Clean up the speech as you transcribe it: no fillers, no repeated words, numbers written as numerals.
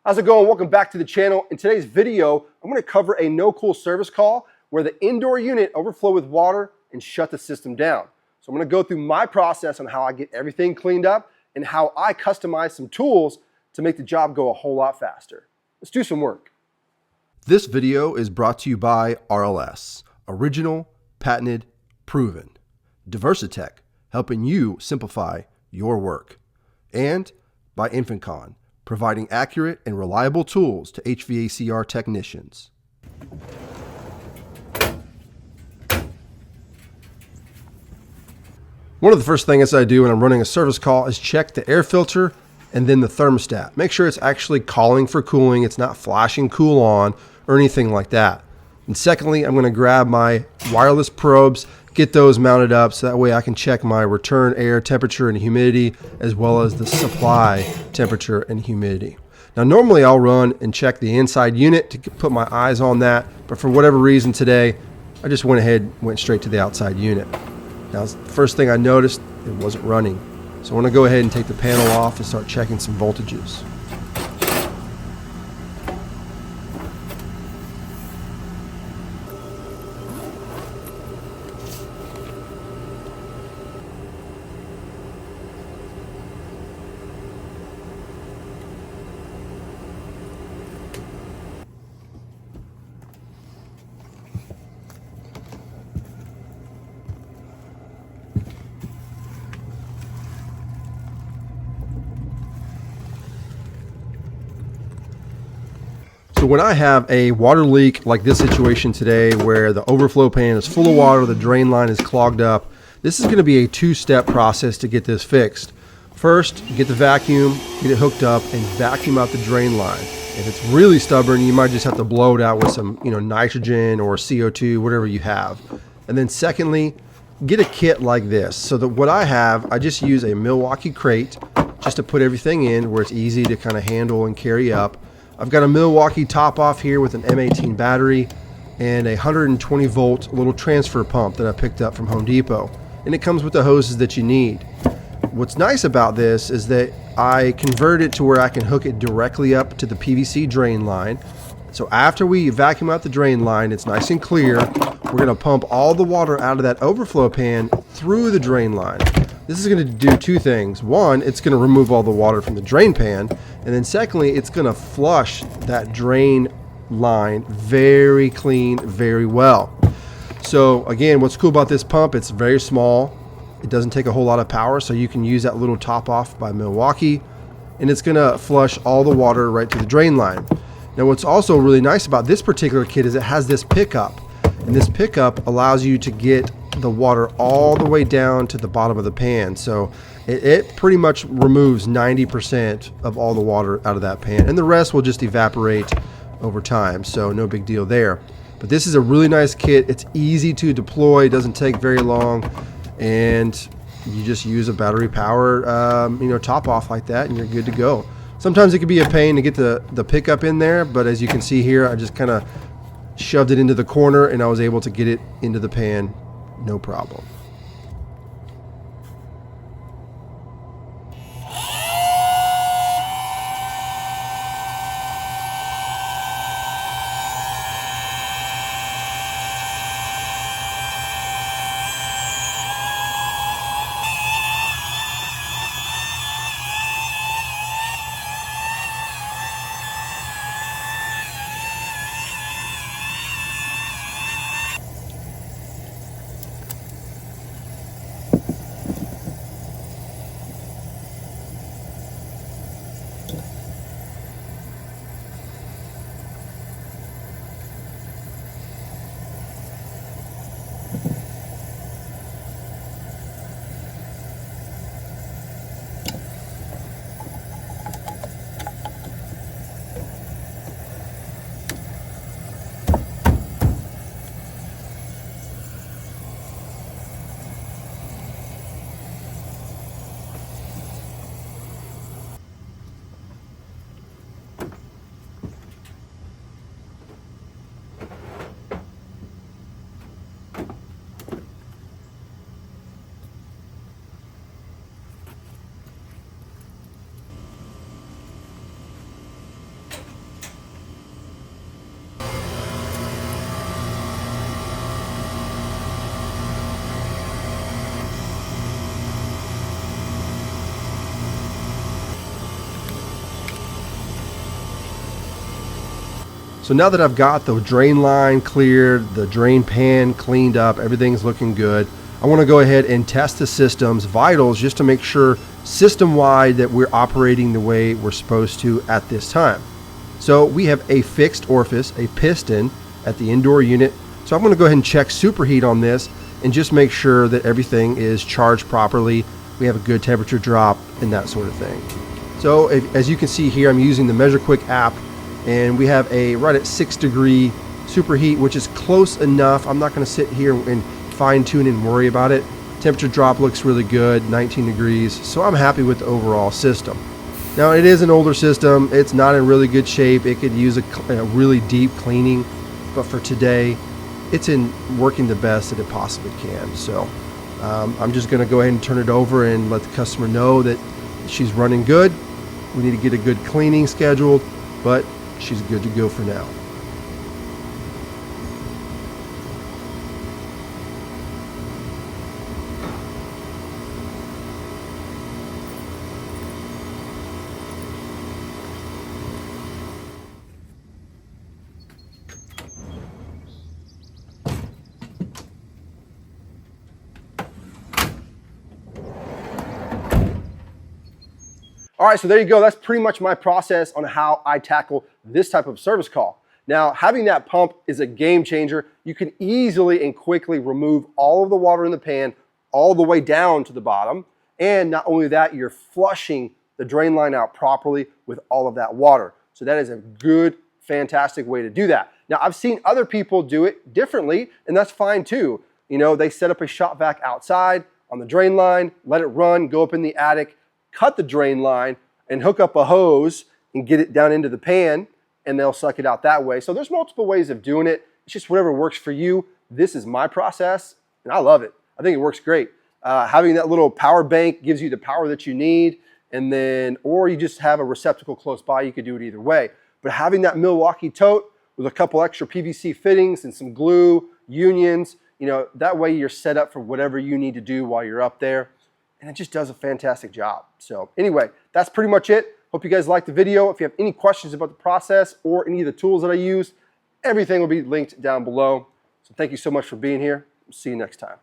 How's it going? Welcome back to the channel. In today's video, I'm going to cover a no-cool service call where the indoor unit overflowed with water and shut the system down. So I'm going to go through my process on how I get everything cleaned up and how I customize some tools to make the job go a whole lot faster. Let's do some work. This video is brought to you by RLS, original, patented, proven. Diversitech, helping you simplify your work. And by InfantCon, providing accurate and reliable tools to HVACR technicians. One of the first things I do when I'm running a service call is check the air filter and then the thermostat. Make sure it's actually calling for cooling, it's not flashing cool on or anything like that. And secondly, I'm going to grab my wireless probes, get those mounted up so that way I can check my return air temperature and humidity as well as the supply temperature and humidity. Now normally I'll run and check the inside unit to put my eyes on that, but for whatever reason today I just went straight to the outside unit. Now the first thing I noticed, it wasn't running. So I want to go ahead and take the panel off and start checking some voltages. So when I have a water leak like this situation today where the overflow pan is full of water, the drain line is clogged up, this is going to be a two-step process to get this fixed. First, get the vacuum, get it hooked up, and vacuum out the drain line. If it's really stubborn, you might just have to blow it out with some nitrogen or CO2, whatever you have. And then secondly, get a kit like this. So that what I have, I just use a Milwaukee Crate just to put everything in where it's easy to kind of handle and carry up. I've got a Milwaukee top off here with an M18 battery and a 120 volt little transfer pump that I picked up from Home Depot. And it comes with the hoses that you need. What's nice about this is that I convert it to where I can hook it directly up to the PVC drain line. So after we vacuum out the drain line, it's nice and clear. We're going to pump all the water out of that overflow pan through the drain line. This is going to do two things. One, it's going to remove all the water from the drain pan. And then secondly, it's going to flush that drain line very clean, very well. So again, what's cool about this pump, it's very small. It doesn't take a whole lot of power, so you can use that little top off by Milwaukee. And it's going to flush all the water right to the drain line. Now what's also really nice about this particular kit is it has this pickup. And this pickup allows you to get the water all the way down to the bottom of the pan. So it pretty much removes 90% of all the water out of that pan. And the rest will just evaporate over time. So no big deal there. But this is a really nice kit. It's easy to deploy. It doesn't take very long. And you just use a battery powered top off like that and you're good to go. Sometimes it can be a pain to get the pickup in there, but as you can see here, I just kind of shoved it into the corner and I was able to get it into the pan, no problem. So now that I've got the drain line cleared, the drain pan cleaned up, everything's looking good, I want to go ahead and test the system's vitals just to make sure system-wide that we're operating the way we're supposed to at this time. So we have a fixed orifice, a piston at the indoor unit. So I'm going to go ahead and check superheat on this and just make sure that everything is charged properly. We have a good temperature drop and that sort of thing. So as you can see here, I'm using the Measure Quick app, and we have a right at 6-degree superheat, which is close enough. I'm not going to sit here and fine tune and worry about it. Temperature drop looks really good, 19 degrees. So I'm happy with the overall system. Now it is an older system. It's not in really good shape. It could use a really deep cleaning, but for today, it's in working the best that it possibly can. So I'm just going to go ahead and turn it over and let the customer know that she's running good. We need to get a good cleaning scheduled, but she's good to go for now. All right, so there you go. That's pretty much my process on how I tackle this type of service call. Now, having that pump is a game changer. You can easily and quickly remove all of the water in the pan all the way down to the bottom. And not only that, you're flushing the drain line out properly with all of that water. So that is a good, fantastic way to do that. Now, I've seen other people do it differently, and that's fine too. You know, they set up a shop vac outside on the drain line, let it run, go up in the attic, cut the drain line and hook up a hose and get it down into the pan, and they'll suck it out that way. So there's multiple ways of doing it. It's just whatever works for you. This is my process and I love it. I think it works great. Having that little power bank gives you the power that you need, and then, or you just have a receptacle close by, you could do it either way. But having that Milwaukee tote with a couple extra PVC fittings and some glue, unions, you know, that way you're set up for whatever you need to do while you're up there. And it just does a fantastic job. So anyway, that's pretty much it. Hope you guys liked the video. If you have any questions about the process or any of the tools that I use, everything will be linked down below. So thank you so much for being here. See you next time.